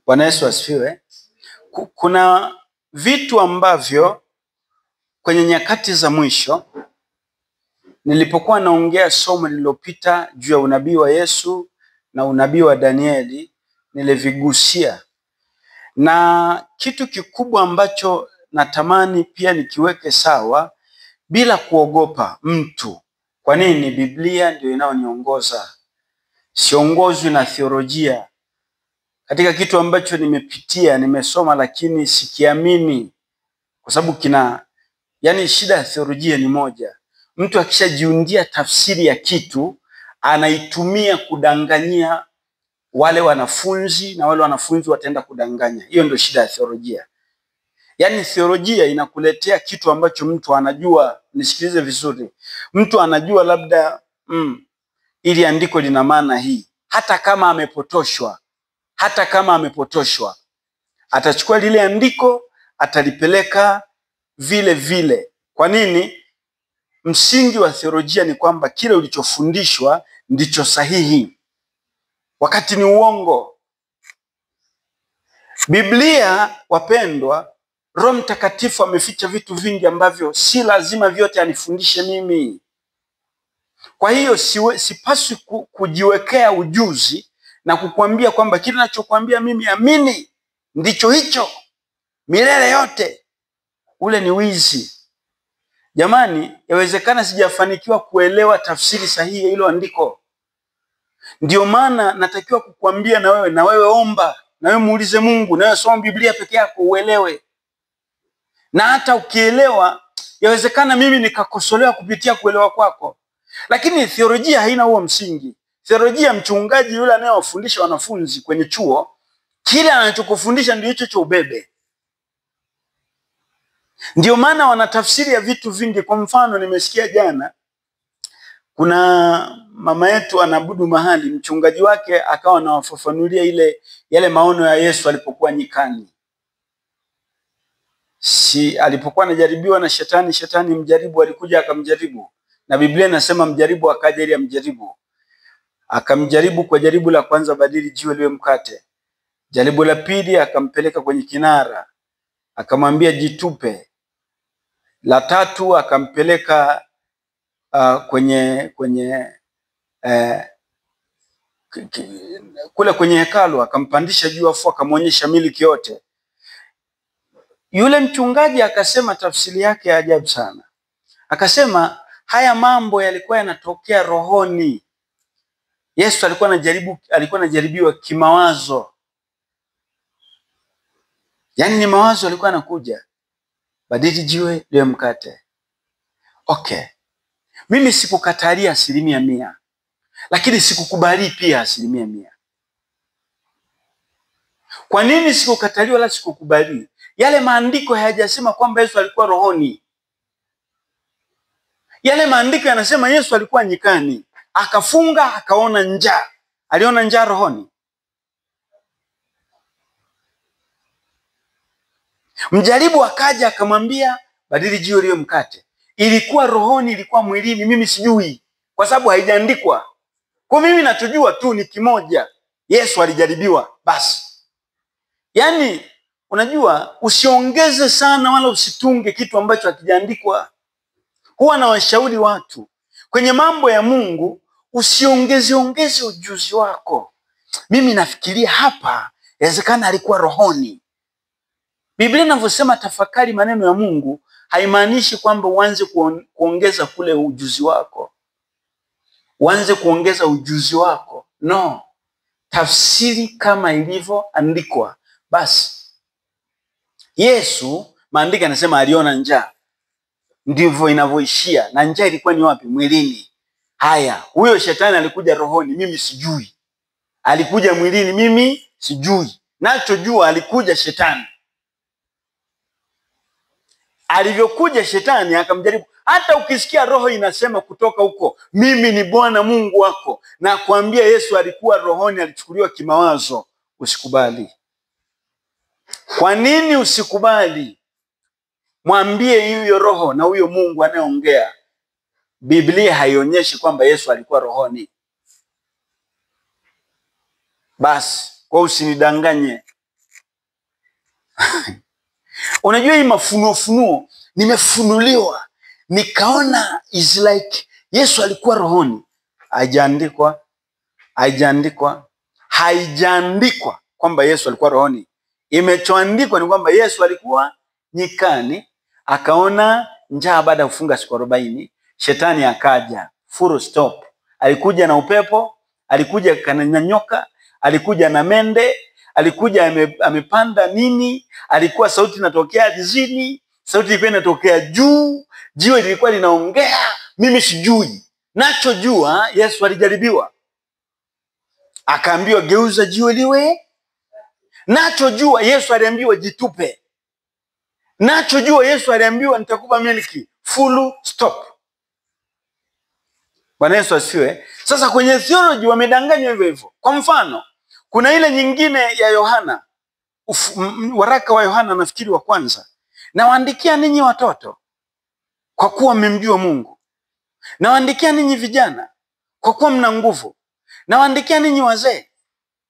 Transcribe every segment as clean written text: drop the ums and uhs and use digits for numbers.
Bwana Yesu asifiwe. Kuna vitu ambavyo kwenye nyakati za mwisho, nilipokuwa naongea somo lililopita juu ya unabii wa Yesu na unabii wa Danieli, nilivigusia. Na kitu kikubwa ambacho natamani pia nikiweke sawa bila kuogopa mtu. Kwa nini? Biblia ndio inaoniongoza. Siongozwi na theolojia. Katika kitu ambacho nimepitia, nimesoma lakini sikiamini, kwa sababu shida ya theolojia ni moja. Mtu akishajiundia tafsiri ya kitu, anaitumia kudanganyia wale wanafunzi, na wale wanafunzi wataenda kudanganya. Hiyo ndio shida ya theolojia. Theolojia inakuletea kitu ambacho mtu anajua. Nisikilize vizuri. Mtu anajua labda ili andiko lina maana hii. Hata kama amepotoshwa, atachukua lile andiko, atalipeleka vile vile. Kwa nini? Msingi wa theolojia ni kwamba kile ulichofundishwa ndicho sahihi, wakati ni uongo. Biblia, wapendwa, Roho Mtakatifu ameficha vitu vingi ambavyo si lazima vyote anifundishe mimi. Kwa hiyo sipaswi kujiwekea ujuzi na kukuambia kwamba kile ninachokuambia mimi amini ndicho hicho milele yote. Ule ni wizi. Jamani, yawezekana sijafanikiwa kuelewa tafsiri sahihi ya hilo andiko. Ndio maana natakiwa kukuambia na wewe omba, na wewe muulize Mungu, na wewe soma Biblia peke yako uelewe. Na hata ukielewa, yawezekana mimi nikakosolewa kupitia kuelewa kwako. Lakini theolojia haina huo msingi. Theolojia, mchungaji yule anayewafundisha wanafunzi kwenye chuo, kile anachokufundisha ndio hicho cha ubebe. Ndio maana wanatafsiri ya vitu vingi. Kwa mfano, nimesikia jana kuna mama yetu anaabudu mahali, mchungaji wake akawa anawafafanulia yale maono ya Yesu alipokuwa nyikani. Alipokuwa anajaribiwa na shetani mjaribu alikuja akamjaribu. Na Biblia inasema mjaribu akaja ili amjaribu. Akamjaribu kwa jaribu la kwanza, badili jiwe liwe mkate. Jaribu la pili akampeleka kwenye kinara, akamwambia jitupe. La tatu akampeleka kwenye hekalu, akampandisha juu afu akamwonyesha miliki yote. Yule mchungaji akasema tafsiri yake ya ajabu sana. Akasema haya mambo yalikuwa yanatokea rohoni. Yesu alikuwa anajaribiwa kimawazo. Ni mawazo alikuwa anakuja. Badili jiwe liwe mkate. Okay. Mimi sikukatalia 100%. Lakini sikukubali pia 100%. Kwa nini sikukatalia wala sikukubali? Yale maandiko hayajasema kwamba Yesu alikuwa rohoni. Yale maandiko yanasema Yesu alikuwa nyikani, akafunga, akaona njaa. Aliona njaa rohoni? Mjaribu akaja akamwambia badili jiwe liwe mkate. Ilikuwa rohoni, ilikuwa mwilini? Mimi sijui, kwa sababu haijaandikwa. Kwa mimi natujua tu ni kimoja, Yesu alijaribiwa basi. Unajua, usiongeze sana wala usitunge kitu ambacho hakijaandikwa. Huwa na washauri watu kwenye mambo ya Mungu, usiongeze ujuzi wako. Mimi nafikiria hapa, inawezekana alikuwa rohoni. Biblia inavyosema tafakari maneno ya Mungu, haimaanishi kwamba uanze kuongeza kule ujuzi wako. Uanze kuongeza ujuzi wako. No. Tafsiri kama ilivyoandikwa basi. Yesu, maandiko yanasema aliona njaa. Ndivyo inavyoishia. Na njaa ilikuwa ni wapi? Mwilini. Haya, huyo shetani alikuja rohoni? Mimi sijui. Alikuja mwilini? Mimi sijui. Nachojua alikuja shetani. Alivyokuja shetani akamjaribu. Hata ukisikia roho inasema kutoka huko, mimi ni Bwana Mungu wako, na kuambia Yesu alikuwa rohoni, alichukuliwa kimawazo, usikubali. Kwa nini usikubali? Mwambie huyo roho na huyo Mungu anayeongea, Biblia haionyeshi kwamba Yesu alikuwa rohoni. Basi, kwa usinidanganye. Unajua hii mafunuo, nimefunuliwa nikaona is like Yesu alikuwa rohoni. Haijaandikwa kwamba Yesu alikuwa rohoni. Imechoandikwa ni kwamba Yesu alikuwa nyikani, akaona njaa baada ya kufunga siku 40. Shetani akaja, full stop. Alikuja na upepo, alikuja na nyoka, alikuja na mende, alikuja amepanda nini, alikuwa sauti inatokea ardhini, sauti ilikuwa inatokea juu, jiwe lilikuwa linaongea, mimi sijui. Nachojua Yesu alijaribiwa. Akaambiwa geuza jiwe liwe. Nachojua Yesu aliambiwa jitupe. Nachojua Yesu aliambiwa nitakupa milki. Full stop. Bwana Yesu asifiwe. Sasa kwenye theology wamedanganywa hivyo hivyo. Kwa mfano, kuna ile nyingine ya Yohana, waraka wa Yohana nafikiri wa kwanza. Nawaandikia ninyi watoto kwa kuwa mmemjua Mungu. Nawaandikia ninyi vijana kwa kuwa mna nguvu. Nawaandikia ninyi wazee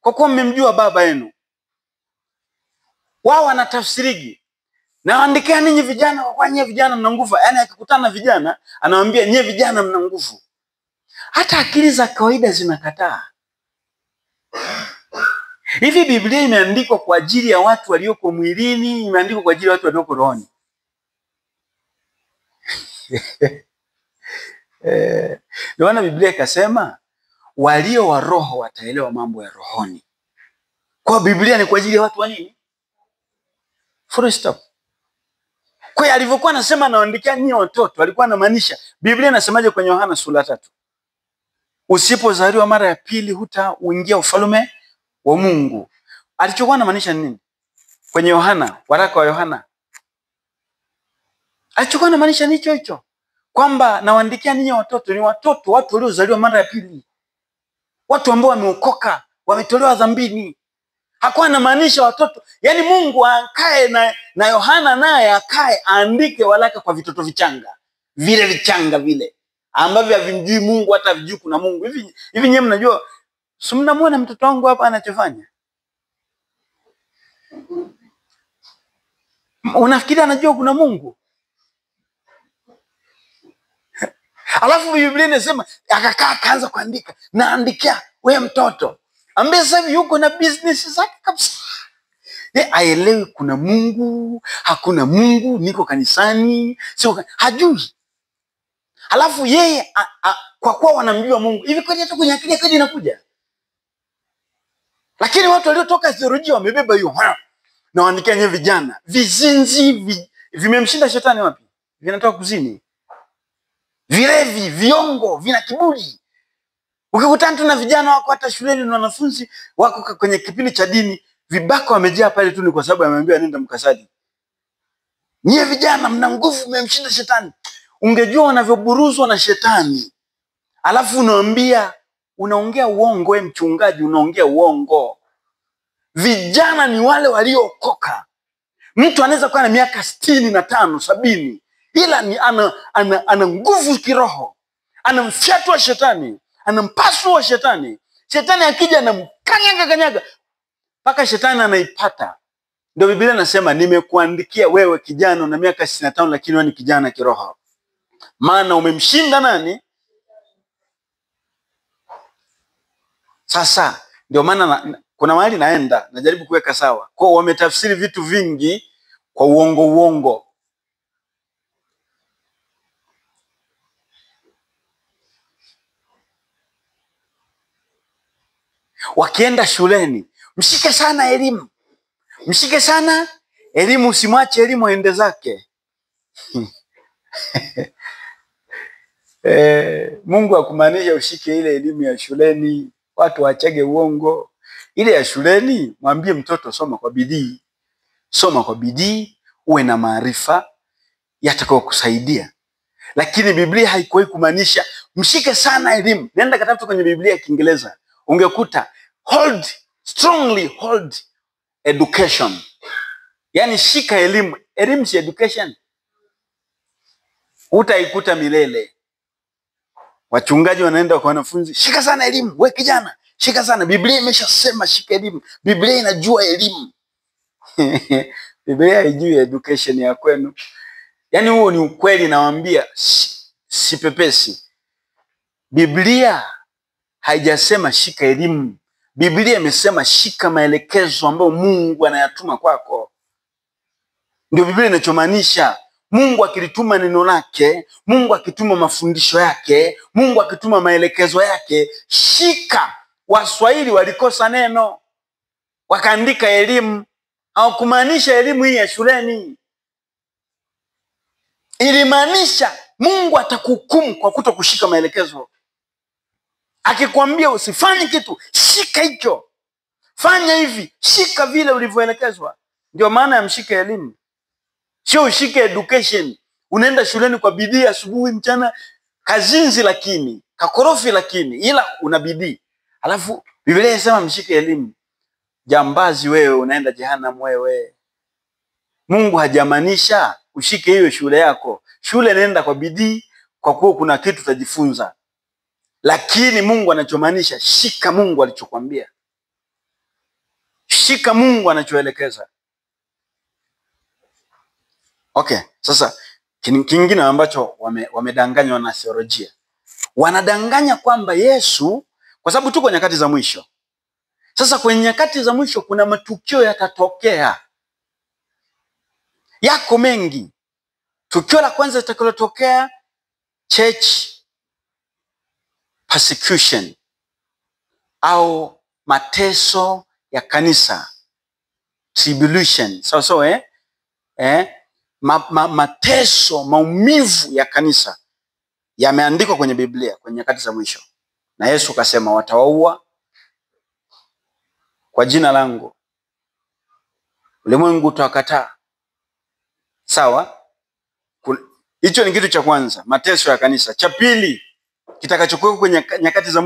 kwa kuwa mmemjua baba yenu. Wao wanatafsirigi. Nawaandikia ninyi vijana kwa kuwa nyie vijana mna nguvu. Yaani akikutana vijana anawaambia nyie vijana mna nguvu. Hata akili za kawaida zinakataa. Hivi Biblia imeandikwa kwa ajili ya watu walioko mwilini, imeandikwa kwa ajili ya watu walioko rohoni? Ndio maana Biblia ikasema walio wa roho wataelewa mambo ya rohoni. Kwa Biblia ni kwa ajili ya watu wa nini? Full stop. Kwa hiyo alivyokuwa anasema nawaandikia nyinyi watoto, alikuwa anamaanisha, Biblia inasemaje kwenye Yohana sura 3? Usipozaliwa mara ya pili hutauingia ufalme wa Mungu. Alichokuwa anamaanisha nini? Kwenye Yohana, waraka wa Yohana. Alichokuwa anamaanisha ni hicho. Kwamba nawaandikia ninyi watoto, ni watoto, watu waliozaliwa mara ya pili. Watu ambao wameokoka, wametolewa dhambini. Hakuwa anamaanisha watoto. Yaani Mungu akae na Yohana naye akae aandike waraka kwa vitoto vichanga. Vile vichanga vile ambavyo havimjui Mungu, hata vijui kuna Mungu. Hivi nyewe mnajua, si mnamuona mtoto wangu hapa anachofanya? Unafikiri anajua kuna Mungu? Alafu Biblia inasema akakaa akaanza kuandika. Naandikia wewe mtoto ambaye sasa hivi yuko na business zake kabisa. Aelewi kuna Mungu, hakuna Mungu, niko kanisani, sio hajui. Alafu yeye kwa kuwa wanamjua Mungu, hivi kweli hata kwenye akili yake inakuja. Lakini watu waliotoka theolojia wamebeba hiyo. Na waandikia nyewe vijana, vizinzi vimemshinda shetani wapi? Vinatoka kuzini. Vilevi, viongo, vina kiburi. Ukikutana tu na vijana wako hata shuleni na wanafunzi wako kwenye kipindi cha dini, vibaka wamejaa pale tu ni kwa sababu ameambiwa nenda mkasali. Nyie vijana mna nguvu, mmemshinda shetani. Ungejua wanavyoburuzwa na shetani. Alafu unaongea uongo, wewe mchungaji unaongea uongo. Vijana ni wale waliokoka. Mtu anaweza kuwa na miaka 65, 70, ila ni ana nguvu kiroho. Anamfyatua shetani, anampasua shetani. Shetani akija anamkanyaga mpaka shetani anaipata. Ndio Biblia inasema nimekuandikia wewe kijana na miaka 65 lakini wewe ni kijana kiroho. Maana umemshinda nani? Sasa ndio maana kuna mahali naenda najaribu kuweka sawa. Kwa wametafsiri vitu vingi kwa uongo. Wakienda shuleni, mshike sana elimu. Mshike sana elimu, usimwache elimu aende zake. Mungu akumaanisha ushike ile elimu ya shuleni, watu wachage uongo. Ile ya shuleni, mwambie mtoto soma kwa bidii. Soma kwa bidii, uwe na maarifa yatakao kusaidia. Lakini Biblia haikuwahi kumaanisha mshike sana elimu. Nenda katafuta kwenye Biblia ya Kiingereza. Ungekuta strongly hold education. Yaani shika elimu. Elimu si education. Utaikuta milele. Wachungaji wanaenda kwa wanafunzi, shika sana elimu, wewe kijana, shika sana. Biblia imeshasema shika elimu. Biblia inajua elimu. Biblia haijui education ya kwenu. Yaani huo ni ukweli, nawaambia, si pepesi. Biblia haijasema shika elimu. Biblia imesema shika maelekezo ambayo Mungu anayatuma kwako. Ndio Biblia inachomaanisha. Mungu akilituma neno lake, Mungu akituma mafundisho yake, Mungu akituma maelekezo yake, shika. Waswahili walikosa neno, wakaandika elimu. Hawakumaanisha elimu hii ya shuleni. Ilimaanisha Mungu atakuhukumu kwa kutokushika maelekezo. Akikwambia usifanye kitu, shika hicho. Fanya hivi, shika vile ulivyoelekezwa. Ndio maana ya mshike elimu. Sio ushike education. Unaenda shuleni kwa bidii asubuhi mchana, kazinzi lakini, kakorofi lakini, ila una bidii. Alafu Biblia inasema mshike elimu. Jambazi wewe, unaenda jehanamu wewe. Mungu hajamaanisha ushike hiyo shule yako. Shule nenda kwa bidii, kwa kuwa kuna kitu utajifunza. Lakini Mungu anachomaanisha, shika Mungu alichokuambia. Shika Mungu anachoelekeza. Okay, sasa kingine ambacho wamedanganywa na theolojia. Wanadanganya kwamba Yesu, kwa sababu tuko nyakati za mwisho. Sasa kwenye nyakati za mwisho kuna matukio yatatokea. Yako mengi. Tukio la kwanza litakalotokea, church persecution au mateso ya kanisa, tribulation. Mateso, maumivu ya kanisa yameandikwa kwenye Biblia kwenye nyakati za mwisho. Na Yesu kasema watawaua kwa jina langu, ulimwengu utawakataa. Sawa? Hicho ni kitu cha kwanza, mateso ya kanisa. Cha pili kitakachokuwa kwenye nyakati za